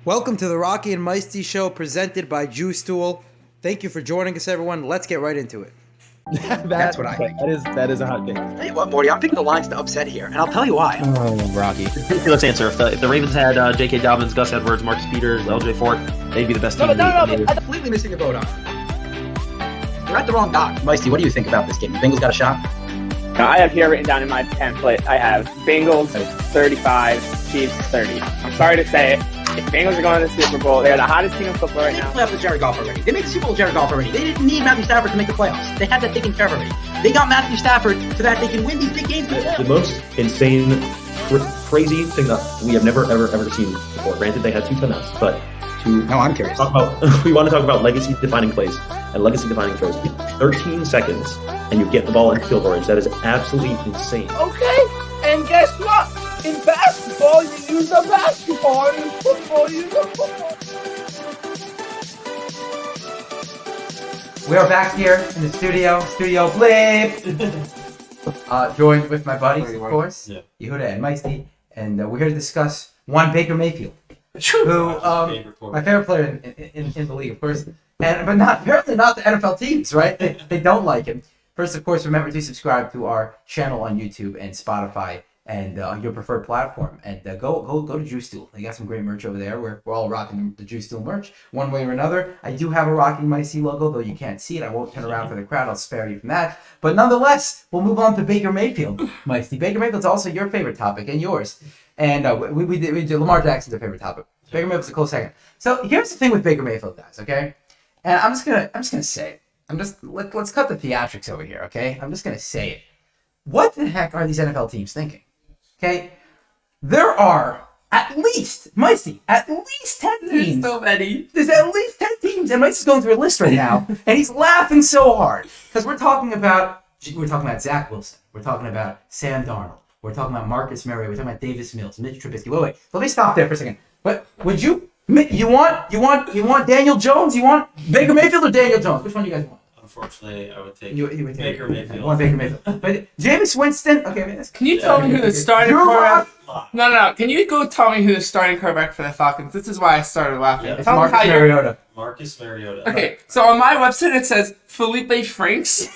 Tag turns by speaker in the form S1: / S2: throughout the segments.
S1: Welcome to the Rocky and Meisty Show presented by Juice Stool. Thank you for joining us, everyone. Let's get right into it.
S2: That's what I think.
S3: That is a hot take.
S2: Tell you what, Morty, I'm picking the Lions to upset here, and I'll tell you why.
S3: Oh, Rocky.
S4: Let's answer. If the Ravens had J.K. Dobbins, Gus Edwards, Marcus Peters, L.J. Fort, they'd be the best team.
S2: No, I'm completely missing the boat on. You're at the wrong dock. Meisty, what do you think about this game? The Bengals got a shot?
S5: I have here written down in my template, I have Bengals 35, Chiefs 30. I'm sorry to say it. If Bengals are going to the Super Bowl, they're the hottest team in football right now.
S2: They playoffs with Jared Goff already. They made the Super Bowl with Jared Goff already. They didn't need Matthew Stafford to make the playoffs. They had that taken care of already. They got Matthew Stafford so that they can win these big games.
S6: The most insane, crazy thing that we have never, ever seen before. Granted, they had 2 timeouts, but
S2: I'm curious.
S6: We want to talk about legacy-defining plays and legacy-defining throws. 13 seconds, and you get the ball in field goal range. That is absolutely insane.
S7: Okay, and guess what? In basketball, you use a basketball. In football, you use a football.
S1: We are back here in the studio Flip. Joined with my buddies, of course, Yehuda and Meisty, and we're here to discuss one Baker Mayfield, who my favorite player in the league, of course, but apparently not the NFL teams, right? They don't like him. First, of course, remember to subscribe to our channel on YouTube and Spotify and your preferred platform. And go to Juice Stool. They got some great merch over there. We're all rocking the Juice Stool merch one way or another. I do have a Rocking My C logo, though you can't see it. I won't turn around for the crowd. I'll spare you from that. But nonetheless, we'll move on to Baker Mayfield. Meisty. Baker Mayfield's also your favorite topic and yours. And we did Lamar Jackson's a favorite topic. Baker Mayfield's a close second. So here's the thing with Baker Mayfield, guys. Okay, and I'm just gonna say it. Let's cut the theatrics over here. Okay, I'm just gonna say it. What the heck are these NFL teams thinking? Okay, there are at least 10 teams.
S7: There's so many.
S1: There's at least 10 teams, and Mike's going through a list right now, and he's laughing so hard because we're talking about Zach Wilson, we're talking about Sam Darnold, we're talking about Marcus Mariota, we're talking about Davis Mills, Mitch Trubisky. Wait, let me stop there for a second. But would you want Daniel Jones? You want Baker Mayfield or Daniel Jones? Which one do you guys want?
S8: Unfortunately, I would take
S1: Baker
S8: Mayfield.
S1: I want Baker Mayfield. But Jameis Winston, okay.
S7: Can you tell me who the starting quarterback? No. Can you go tell me who the starting quarterback for the Falcons? This is why I started laughing.
S8: Yeah.
S1: It's Marcus Mariota.
S8: Marcus Mariota.
S7: Okay, so on my website it says Felipe Franks.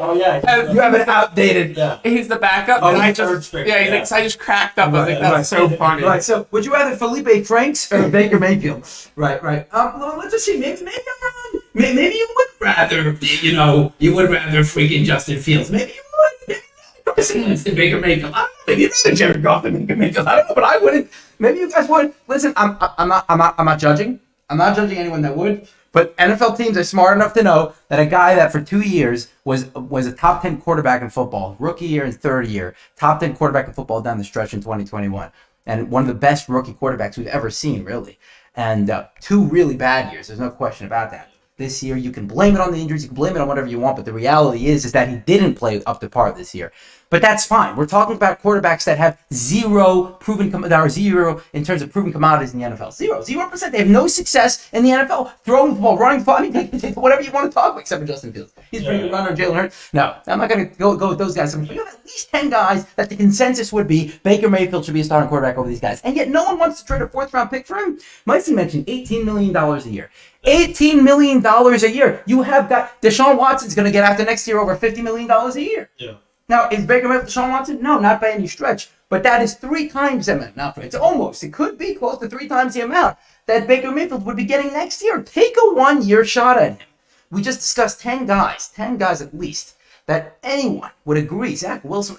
S8: Oh yeah.
S1: You have an outdated.
S8: Yeah.
S7: He's the backup, and I just I just cracked up. I was like, that's so funny.
S1: Right. So, would you rather Felipe Franks or Baker Mayfield? Right. Well, let's just see. Maybe I'm wrong. Maybe you would rather, you would rather freaking Justin Fields. Maybe you would. Maybe than Baker Mayfield. I don't know. Maybe you'd rather Jared Goff than Baker Mayfield. I don't know, but I wouldn't. Maybe you guys would. Listen, I'm not judging. I'm not judging anyone that would. But NFL teams are smart enough to know that a guy that for 2 years was a top 10 quarterback in football, rookie year and third year, top 10 quarterback in football down the stretch in 2021, and one of the best rookie quarterbacks we've ever seen, really. And 2 really bad years. There's no question about that. This year, you can blame it on the injuries, you can blame it on whatever you want, but the reality is that he didn't play up to par this year. But that's fine. We're talking about quarterbacks that have zero in terms of proven commodities in the NFL. 0%. They have no success in the NFL throwing the ball, running the ball. I mean, take whatever you want to talk about, except for Justin Fields. He's pretty good runner, Jalen Hurts. No, I'm not going to go with those guys. You have at least 10 guys that the consensus would be Baker Mayfield should be a starting quarterback over these guys. And yet no one wants to trade a 4th-round pick for him. Micey mentioned $18 million a year. $18 million a year. You have got Deshaun Watson's going to get after next year over $50 million a year.
S8: Yeah.
S1: Now, is Baker Mayfield Deshaun Watson? No, not by any stretch. But that is 3 times the amount. It could be close to 3 times the amount that Baker Mayfield would be getting next year. Take a 1-year shot at him. We just discussed 10 guys at least, that anyone would agree. Zach Wilson,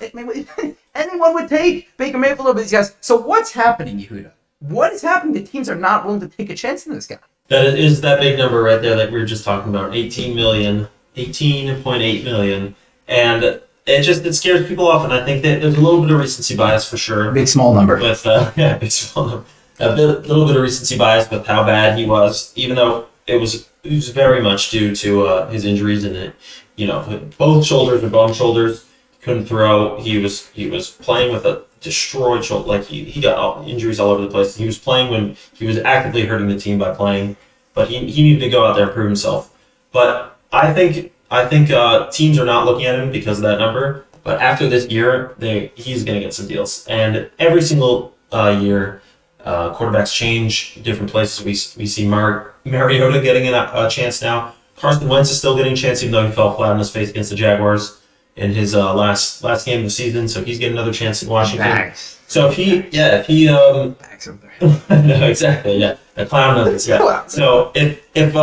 S1: anyone would take Baker Mayfield over these guys. So what's happening, Yehuda? What is happening? The teams are not willing to take a chance on this guy.
S8: That is that big number right there that we were just talking about. 18.8 million. And it scares people off, and I think that there's a little bit of recency bias for sure.
S1: Big small number.
S8: With big small number. Little bit of recency bias with how bad he was, even though it was very much due to his injuries and both shoulders were bum shoulders. Couldn't throw. He was playing with a destroyed shoulder. Like he got injuries all over the place. He was playing when he was actively hurting the team by playing, but he needed to go out there and prove himself. But I think teams are not looking at him because of that number. But after this year, he's going to get some deals. And every single year, Quarterbacks change different places. We see Mariota getting a chance now. Carson Wentz is still getting a chance, even though he fell flat on his face against the Jaguars in his last game of the season. So he's getting another chance in Washington.
S1: Bags.
S8: So if he
S1: Bags over there.
S8: no, exactly, yeah, the clown numbers, yeah. So if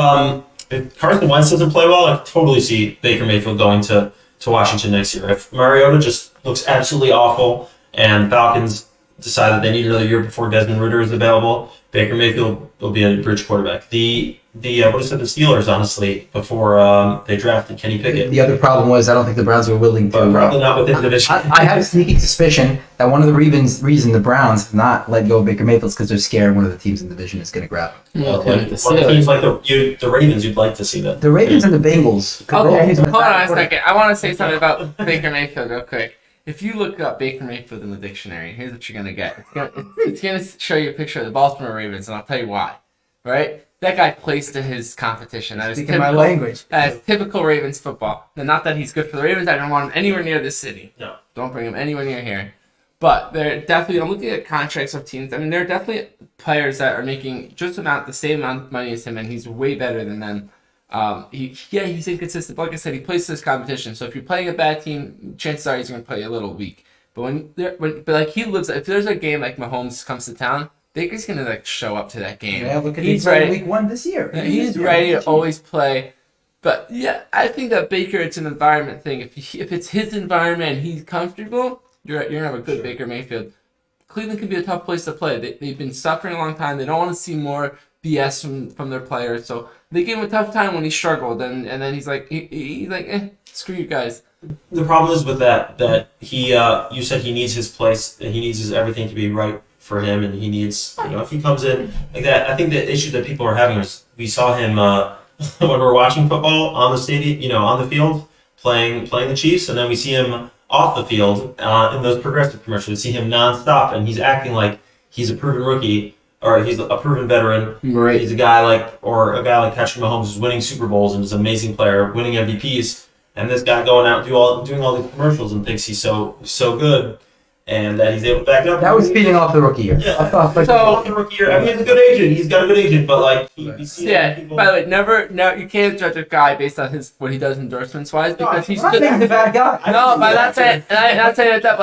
S8: Carson Wentz doesn't play well, I can totally see Baker Mayfield going to Washington next year. If Mariota just looks absolutely awful and Falcons decide that they need another year before Desmond Ridder is available, Baker Mayfield will be a bridge quarterback. The Steelers, honestly, before they drafted Kenny Pickett.
S1: The other problem was I don't think the Browns were willing to.
S8: But probably not within the division.
S1: I have a sneaking suspicion that one of the reason the Browns have not let go of Baker Mayfield is because they're scared one of the teams in the division is going to grab him.
S8: One of the teams like the Ravens, you'd like to see that.
S1: The Ravens and the Bengals.
S3: Okay, hold on a second. I want to say something about Baker Mayfield real quick. If you look up Baker Mayfield in the dictionary, here's what you're going to get. It's going to show you a picture of the Baltimore Ravens, and I'll tell you why. Right? That guy plays to his competition. That is
S1: Speaking my language.
S3: That is typical Ravens football. And not that he's good for the Ravens. I don't want him anywhere near this city.
S8: No.
S3: Don't bring him anywhere near here. But they're definitely, I'm looking at contracts of teams. I mean, there are definitely players that are making just the same amount of money as him, and he's way better than them. He's inconsistent. But like I said, he plays to his competition. So if you're playing a bad team, chances are he's going to play a little weak. But if there's a game like Mahomes comes to town, Baker's gonna show up to that game.
S1: Yeah, look at
S3: he's ready.
S1: Week 1 this year.
S3: He's ready to always play. But yeah, I think that Baker, it's an environment thing. If it's his environment and he's comfortable, you're gonna have a good Baker Mayfield. Cleveland can be a tough place to play. They've been suffering a long time. They don't want to see more BS from their players. So they gave him a tough time when he struggled, and then he's like screw you guys.
S8: The problem is with that he you said he needs his place and he needs his everything to be right for him, and he needs, if he comes in like that. I think the issue that people are having is we saw him when we're watching football on the stadium, on the field playing the Chiefs, and then we see him off the field in those progressive commercials. We see him nonstop, and he's acting like he's a proven rookie or he's a proven veteran.
S3: Right.
S8: He's a guy like Patrick Mahomes who's winning Super Bowls and is an amazing player, winning MVPs, and this guy going out and doing all these commercials and thinks he's so good. And that he's able to back up.
S1: That was feeding off the rookie year.
S8: Yeah. Off the rookie year. I mean, he's a good agent. He's got a good agent, but people...
S3: By the way, you can't judge a guy based on what he does endorsements wise because he's
S1: good. He's a bad guy.
S3: No, but that's it. And I'm not saying that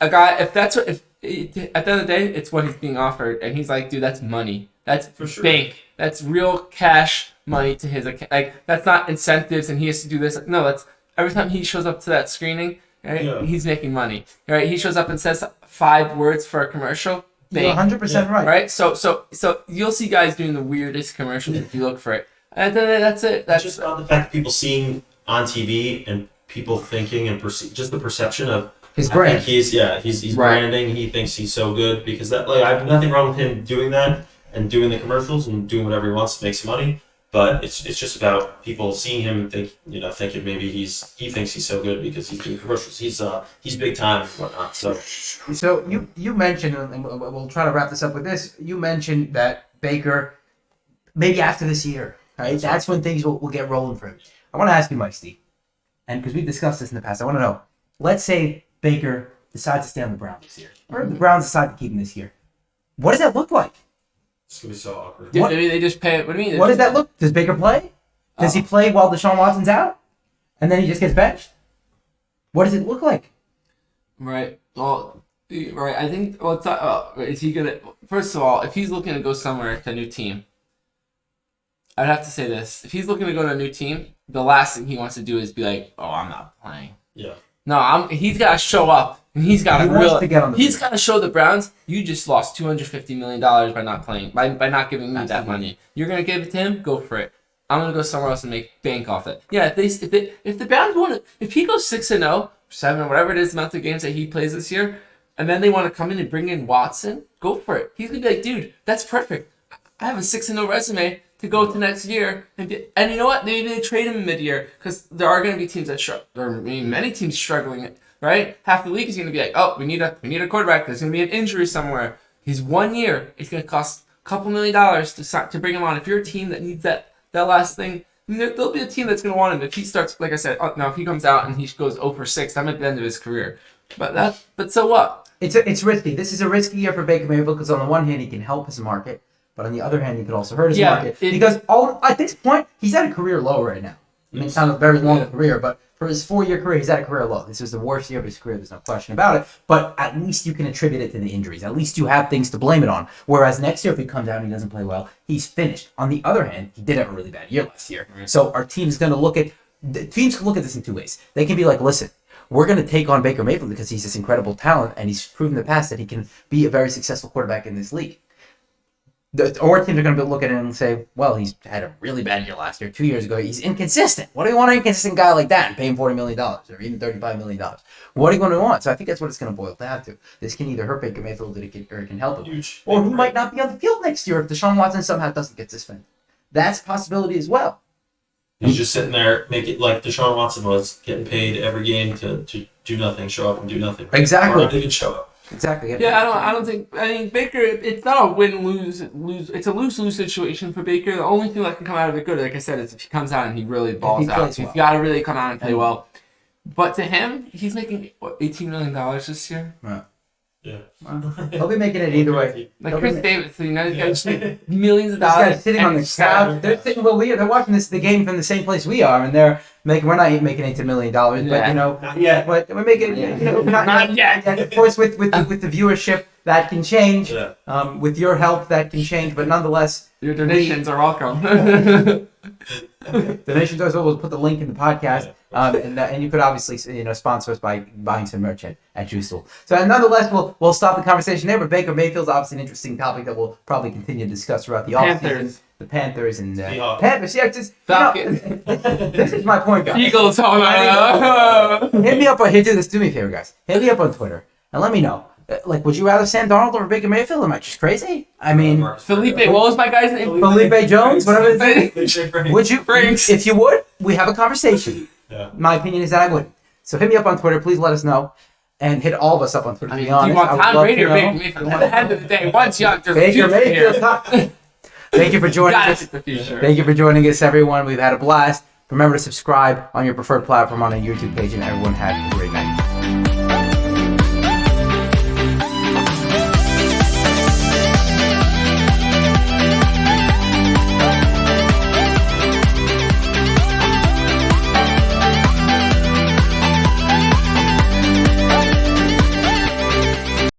S3: a guy. If at the end of the day, it's what he's being offered, and he's like, dude, that's money. That's
S8: for sure.
S3: Bank. That's real cash money to his account. Like that's not incentives, and he has to do this. No, that's every time he shows up to that screening. Right? Yeah. He's making money. Right? He shows up and says 5 words for a commercial.
S1: You're 100% right.
S3: Right? So you'll see guys doing the weirdest commercials if you look for it. And then that's it. That's
S8: just about the fact that people seeing on TV and people thinking and just the perception of
S1: his brand.
S8: He's right. Branding. He thinks he's so good because that I have nothing wrong with him doing that and doing the commercials and doing whatever he wants to make some money. But it's just about people seeing him and thinking maybe he thinks he's so good because he's doing commercials. He's big time and whatnot.
S1: So you mentioned, and we'll try to wrap this up with this. You mentioned that Baker, maybe after this year, right? That's when things will get rolling for him. I want to ask you, Mike Steve, and because we've discussed this in the past, I want to know. Let's say Baker decides to stay on the Browns this year, or the Browns decide to keep him this year. What does that look like?
S8: It's going to be so awkward.
S3: Dude, maybe they just pay. What do you mean?
S1: What does that look? Does Baker play? Does he play while Deshaun Watson's out? And then he just gets benched? What does it look like?
S3: Right. Well, right. I think. Well, is he gonna? First of all, if he's looking to go somewhere to a new team, I'd have to say this: if he's looking to go to a new team, the last thing he wants to do is be like, "Oh, I'm not playing."
S8: Yeah.
S3: No, he's got to show up. And he's got
S1: to
S3: show the Browns, you just lost $250 million by not playing, by not giving me that money. You're going to give it to him? Go for it. I'm going to go somewhere else and make bank off it. Yeah, if the Browns want to, if he goes 6-0, 7, whatever it is, amount of games that he plays this year, and then they want to come in and bring in Watson, go for it. He's going to be like, dude, that's perfect. I have a 6-0 resume to go to next year. And you know what? Maybe they trade him mid-year because there are going to be teams that many teams struggling. Right? Half the league is going to be like, oh, we need a quarterback. There's going to be an injury somewhere. He's 1 year. It's going to cost a couple $1 million to bring him on. If you're a team that needs that last thing, I mean, there'll be a team that's going to want him. If he starts, like I said, now if he comes out and he goes 0 for 6, that might be the end of his career. But so what?
S1: It's risky. This is a risky year for Baker Mayfield because on the one hand he can help his market, but on the other hand he could also hurt his market because at this point he's at a career low right now. I mean, it's not a very long career, but for his 4-year career, he's at a career low. This was the worst year of his career. There's no question about it. But at least you can attribute it to the injuries. At least you have things to blame it on. Whereas next year, if he comes out and he doesn't play well, he's finished. On the other hand, he did have a really bad year last year. Right. So our team's going to look at this in two ways. They can be like, listen, we're going to take on Baker Mayfield because he's this incredible talent and he's proven in the past that he can be a very successful quarterback in this league. Or teams are going to look at it and say, well, he's had a really bad year last year. 2 years ago, he's inconsistent. What do you want an inconsistent guy like that and pay him $40 million or even $35 million? What are you going to want? So I think that's what it's going to boil down to. This can either hurt Baker Mayfield or it can help him.
S8: Huge.
S1: Or he might not be on the field next year if Deshaun Watson somehow doesn't get suspended. That's a possibility as well.
S8: He's just sitting there, make it like Deshaun Watson was, getting paid every game to do nothing, show up and do nothing.
S1: Exactly.
S8: Or not even show up.
S1: Exactly.
S3: Yeah, I don't think. I mean, Baker. It's not a win-lose. It's a lose-lose situation for Baker. The only thing that can come out of it good, like I said, is if he comes out and he really balls out. He's got to really come out and play well. But to him, he's making what, $18 million this year.
S1: Right.
S8: Yeah.
S1: He'll be making it either way.
S3: Like Chris Davis, you know, he's got millions of dollars.
S1: Guys sitting on the couch. They're sitting. Well, they're watching the game from the same place we are, and we're not making $18 million, but you know,
S8: Not yet.
S1: but we're making not yet. And of course, with the viewership, that can change.
S8: Yeah.
S1: With your help, that can change, but nonetheless,
S3: Your donations are welcome.
S1: donations as well. We'll put the link in the podcast, and you could obviously sponsor us by buying some merch at Juice Stool. So nonetheless, we'll stop the conversation there. But Baker Mayfield's obviously an interesting topic that we'll probably continue to discuss throughout the offseason. The Panthers and Panthers. Yeah, just this is my point, guys.
S3: Eagles.
S1: Hit me up on here. Do me a favor, guys. Hit me up on Twitter and let me know. Like, would you rather Sam Darnold over Baker Mayfield? Am I just crazy? I mean,
S3: Felipe. What was my guy's name?
S1: Felipe Jones. Whatever his name. Would you?
S3: Franks.
S1: If you would, we have a conversation.
S8: Yeah.
S1: My opinion is that I wouldn't. So hit me up on Twitter. Please let us know. And hit all of us up on Twitter.
S3: I
S1: To
S3: mean,
S1: be honest,
S3: do you want
S1: I would
S3: Tom
S1: love
S3: Brady
S1: to
S3: or
S1: know.
S3: Baker Mayfield? At the end of the day, one's young. There's
S1: Baker
S3: a future
S1: Mayfield.
S3: here.
S1: Thank you for joining us.
S3: The future.
S1: Thank you for joining us, everyone. We've had a blast. Remember to subscribe on your preferred platform on our YouTube page, and everyone have a great night.